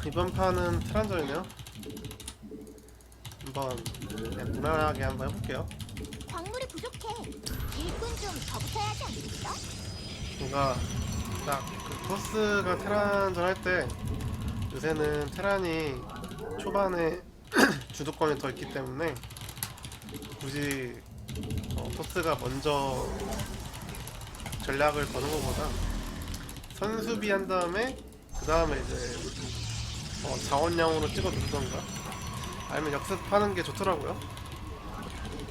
이번 판은 테란전이네요. 한번 그냥 무난하게 한번 해볼게요. 광물이 부족해. 일꾼 좀 더 붙어야 하지 않겠어? 뭔가 딱 그 토스가 테란전 할 때 요새는 테란이 초반에 주도권이 더 있기 때문에 굳이 토스가 먼저 전략을 거는 것보다 선수비 한 다음에 그 다음에 이제 자원량으로 찍어 누르던가 아니면 역습하는 게 좋더라고요.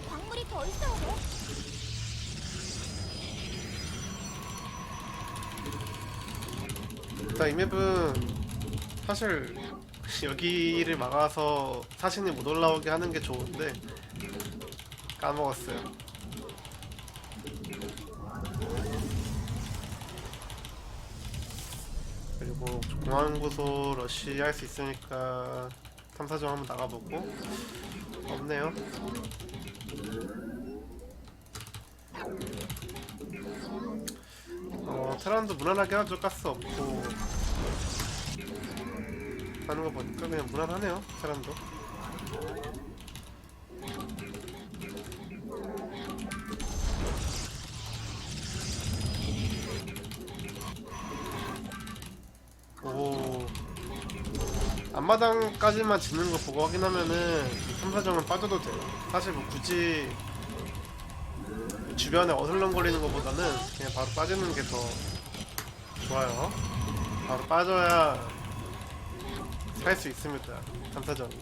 광물이 더 있어야 돼. 일단 이 맵은 사실 여기를 막아서 사신이 못 올라오게 하는 게 좋은데 까먹었어요. 그리고 공항구소 러시 할 수 있으니까 탐사정 한번 나가보고. 없네요. 테란도 무난하게 하죠. 가스 없고 하는 거 보니까 그냥 무난하네요. 테란도. 오, 앞마당까지만 짓는 거 보고 확인하면은 이 탐사정은 빠져도 돼요. 사실 뭐 굳이 주변에 어슬렁거리는 것보다는 그냥 바로 빠지는 게 더 좋아요. 바로 빠져야 살 수 있습니다. 탐사정이.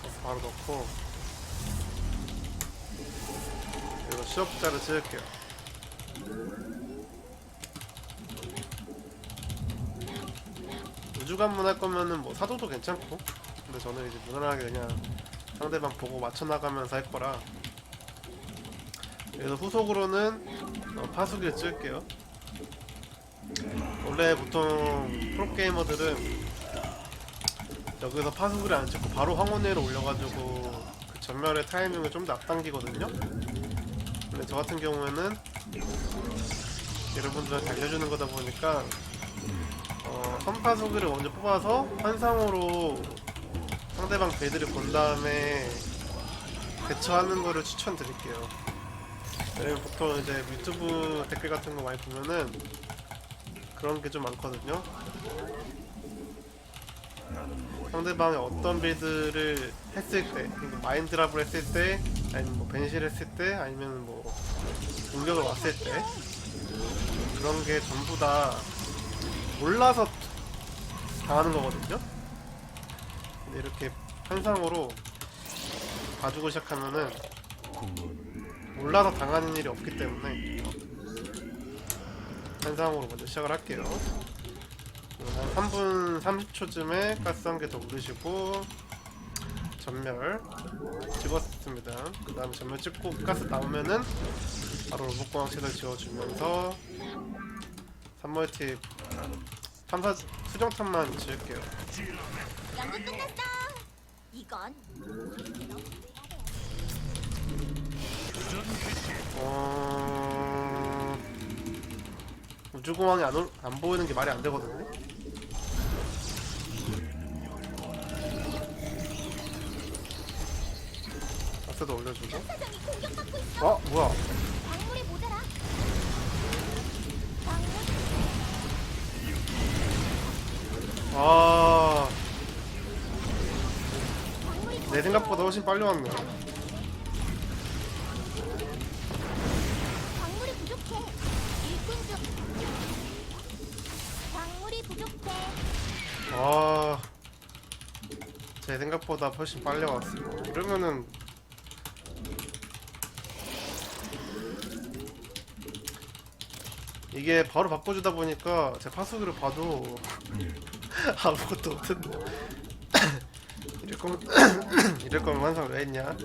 그래서 바로 넣고 그리고 수업자를 찍을게요. 우주관문 할 거면은 뭐 사도도 괜찮고, 근데 저는 이제 무난하게 그냥 상대방 보고 맞춰 나가면서 할 거라. 그래서 후속으로는 파수기를 찍을게요. 원래 보통 프로게이머들은 여기서 파수기를 안 찍고 바로 황혼회로 올려가지고 그 전멸의 타이밍을 좀 더 앞당기거든요. 근데 저 같은 경우에는 여러분들한테 알려주는 거다 보니까 선파수기를 먼저 뽑아서 환상으로 상대방 배들을 본 다음에 대처하는 거를 추천드릴게요. 왜냐면 보통 이제 유튜브 댓글 같은 거 많이 보면은 그런 게 좀 많거든요. 상대방이 어떤 빌드를 했을 때, 그러니까 마인드랍을 했을 때, 아니면 뭐 벤시를 했을 때, 아니면 뭐 공격을 왔을 때, 그런 게 전부 다 몰라서 당하는 거거든요. 근데 이렇게 환상으로 봐주고 시작하면은 몰라서 당하는 일이 없기 때문에 환상으로 먼저 시작을 할게요. 한 3분 30초쯤에 가스 한 개 더 올리시고 전멸 찍었습니다. 그 다음에 전멸 찍고 가스 나오면은 바로 로봇공학 시설 지어주면서 3멀티 탐사 수정탑만 지을게요. 연구 끝났어. 이건 우주공항이 안 보이는 게 말이 안 되거든요. 가스도 올려주고. 탐사정이 공격받고 있어. 뭐야? 광물이 모자라. 광물 아, 광물이 더 내 생각보다 훨씬 빨리 왔네. 광물이 부족해. 일꾼 좀. 광물이 부족해. 아, 제 생각보다 훨씬 빨리 왔어. 이러면은 이게 바로 바꿔주다 보니까 제 파수기를 봐도 아무것도 못했네. 이럴 거면 이럴 거면 환상 왜 했냐?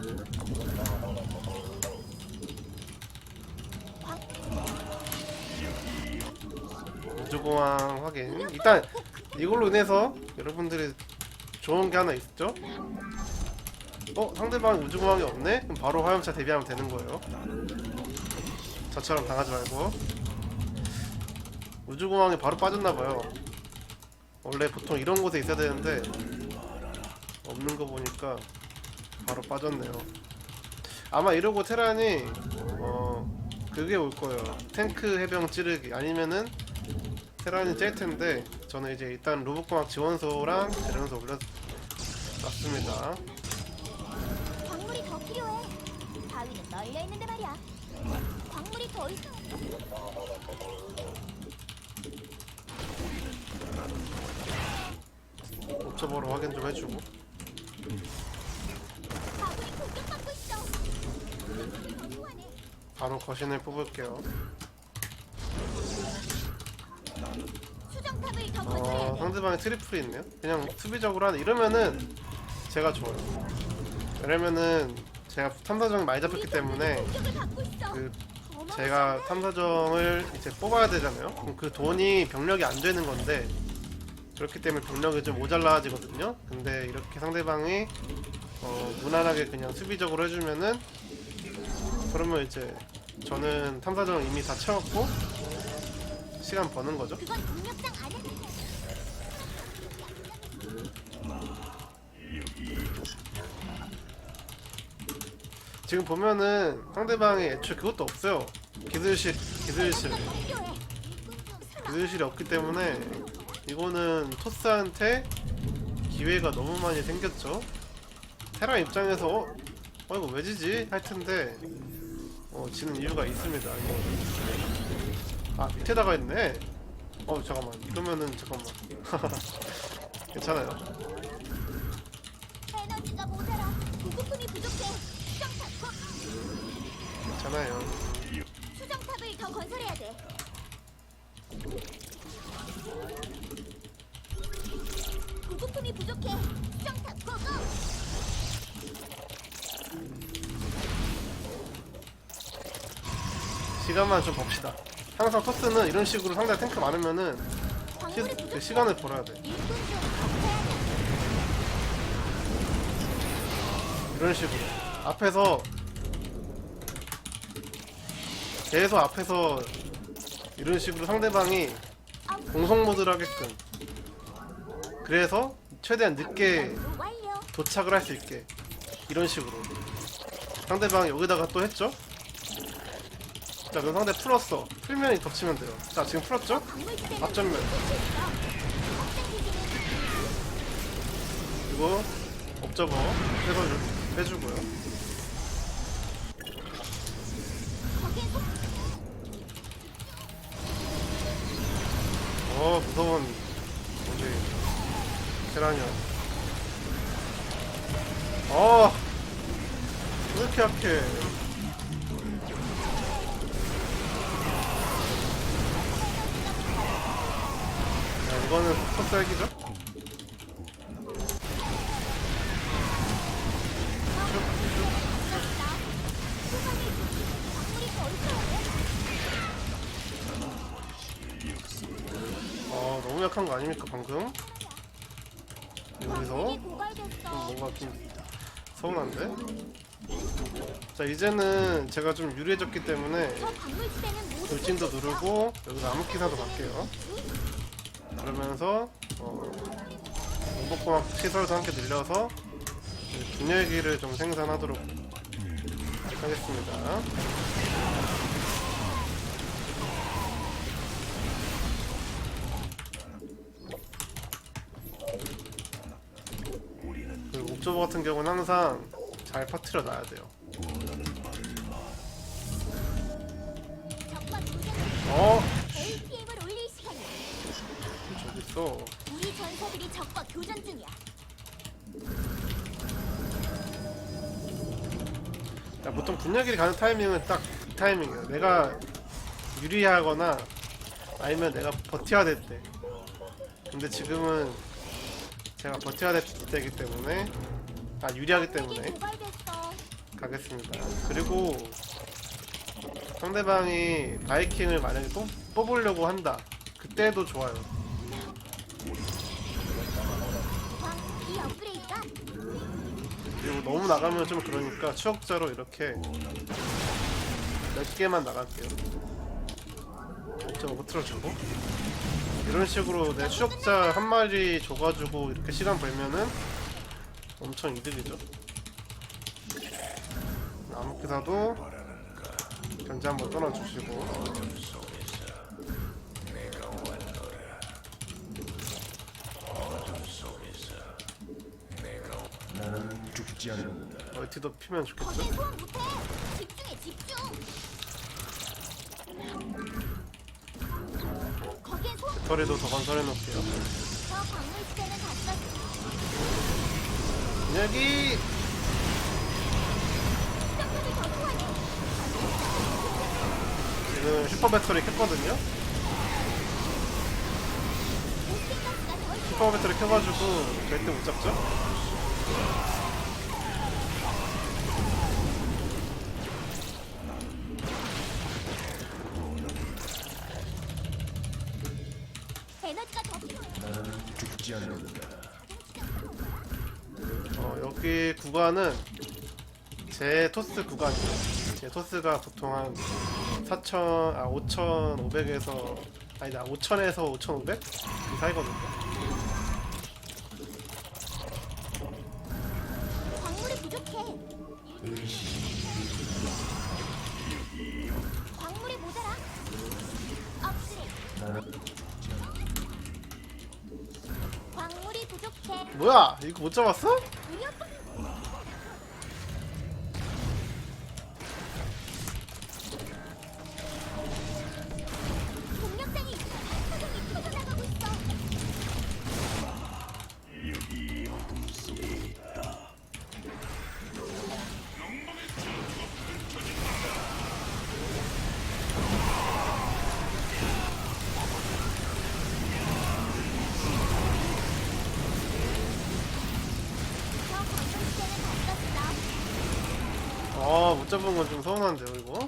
우주공항 확인. 일단 이걸로 인해서 여러분들이 좋은 게 하나 있죠? 상대방이 우주공항이 없네? 그럼 바로 화염차 대비하면 되는 거예요. 저처럼 당하지 말고. 우주공항에 바로 빠졌나봐요. 원래 보통 이런 곳에 있어야 되는데 없는 거 보니까 바로 빠졌네요. 아마 이러고 테란이 그게 올 거예요. 탱크 해병 찌르기 아니면은 테란이 짤 텐데 저는 이제 일단 로봇공학 지원소랑 재련소 올려놨습니다. 광물이 더 필요해. 바위는 널려 있는데 말이야. 광물이 더 있어. 옵저버로 확인 좀 해주고. 아군이 공격받고 있어. 더 소환해. 바로 거신을 뽑을게요. 수정탑을 더 건설해야 돼. 상대방이 트리플이 있네요. 그냥 수비적으로 하는 이러면은 제가 좋아요. 왜냐면은 제가 탐사정이 많이 잡혔기 때문에 공격을 받고 있어. 그 제가 탐사정을 이제 뽑아야 되잖아요. 그럼 그 돈이 병력이 안 되는 건데 그렇기 때문에 병력이 좀 모자라지거든요. 근데 이렇게 상대방이 무난하게 그냥 수비적으로 해주면은 그러면 이제 저는 탐사정을 이미 다 채웠고 시간 버는 거죠. 그건 동력장 안에. 지금 보면은 상대방이 애초에 그것도 없어요. 기술실이 없기 때문에 이거는 토스한테 기회가 너무 많이 생겼죠. 테라 입장에서 이거 왜 지지? 할 텐데 지는 이유가 있습니다. 이거 밑에다가 있네. 잠깐만. 이러면은 잠깐만. 괜찮아요. 에너지가 모자라. 보급품이 부족해. 수정탑 꼭. 괜찮아요. 수정탑을 더 건설해야 돼. 보급품이 부족해. 수정탑 고고. 시간만 좀 봅시다. 항상 토스는 이런 식으로 상대 탱크 많으면은 광물이 부족해. 시간을 벌어야 돼. 일꾼 좀 덮어야 돼. 이런 식으로 앞에서 계속 앞에서 이런 식으로 상대방이 공성 모드를 하게끔, 그래서 최대한 늦게 완료. 도착을 할 수 있게 이런 식으로. 상대방이 여기다가 또 했죠? 자, 그럼 상대 풀었어. 풀면 덮치면 돼요. 자, 지금 풀었죠? 광물지대는 앞전면. 끝이 있어. 그리고 옵저버 빼주고요. 거기에 속 무서운 우리 테라니언. 왜 이렇게 약해? 야, 이거는 토스 핵이죠? 광물이 더 있어야 돼. 너무 약한 거 아닙니까 방금? 여기서 광물이 고갈됐어. 뭔가 좀 서운한데? 자, 이제는 제가 좀 유리해졌기 때문에 저 광물지대는 모두 돌진도 누르고 여기서 암흑기사도 갈게요. 그러면서 로봇공학 시설도 함께 늘려서 분열기를 좀 생산하도록 하겠습니다. 그리고 옥저버 같은 경우는 항상 잘 퍼뜨려 놔야 돼요. 적과 교전 APM을 올릴 시간이야. 저기 있어. 우리 전사들이 적과 교전 중이야. 야, 보통 분열기를 가는 타이밍은 딱 이 타이밍이에요. 내가 유리하거나 아니면 내가 버텨야 될 때. 근데 지금은 제가 버텨야 될 때이기 때문에 유리하기 때문에 고갈됐어. 가겠습니다. 그리고 상대방이 바이킹을 만약에 뽑으려고 한다. 그때도 좋아요. 이 업그레이드가 그리고 너무 나가면 좀 그러니까 추적자로 이렇게 몇 개만 나갈게요. 옵저버 틀어주고 이런 식으로 내 추적자 한 마리 줘가지고 이렇게 시간 벌면은 엄청 이득이죠. 암흑기사도 견제 한번 떠나주시고 나는 죽지 않는다. 멀티도 피면 좋겠죠. 거기에 소환 못해. 집중해, 집중. 거기에 소환. 터리도 더 건설해 놓을게요. 저 광물 시대는 다 썼어. 여기 점프를 더 소환해. 지금 슈퍼 배터리 켰거든요. 보스팅 가스가 더 있어. 슈퍼 배터리 켜가지고 절대 못 잡죠. 에너지가 더 필요해. 나는 죽지 않는다. 여기 구간은 제 토스 구간이에요. 제 토스가 보통 한 5,500에서 아니다 5,000에서 5,500 이 사이거든요. 광물이 부족해. 광물이 모자라. 업그레이드. 나는 광물이 부족해. 뭐야 이거 못 잡았어? 우리 오빠. 동력장이 있어. 사정이 터져나가고 있어. 저 광물 시대는 다 썼어. 못 잡은 건 좀 서운한데요 이거.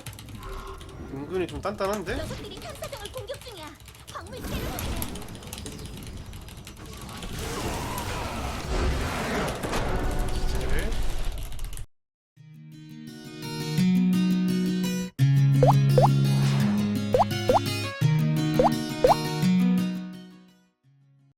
은근히 좀 단단한데? 녀석들이 탐사정을 공격 중이야. 광물 채를 확인해.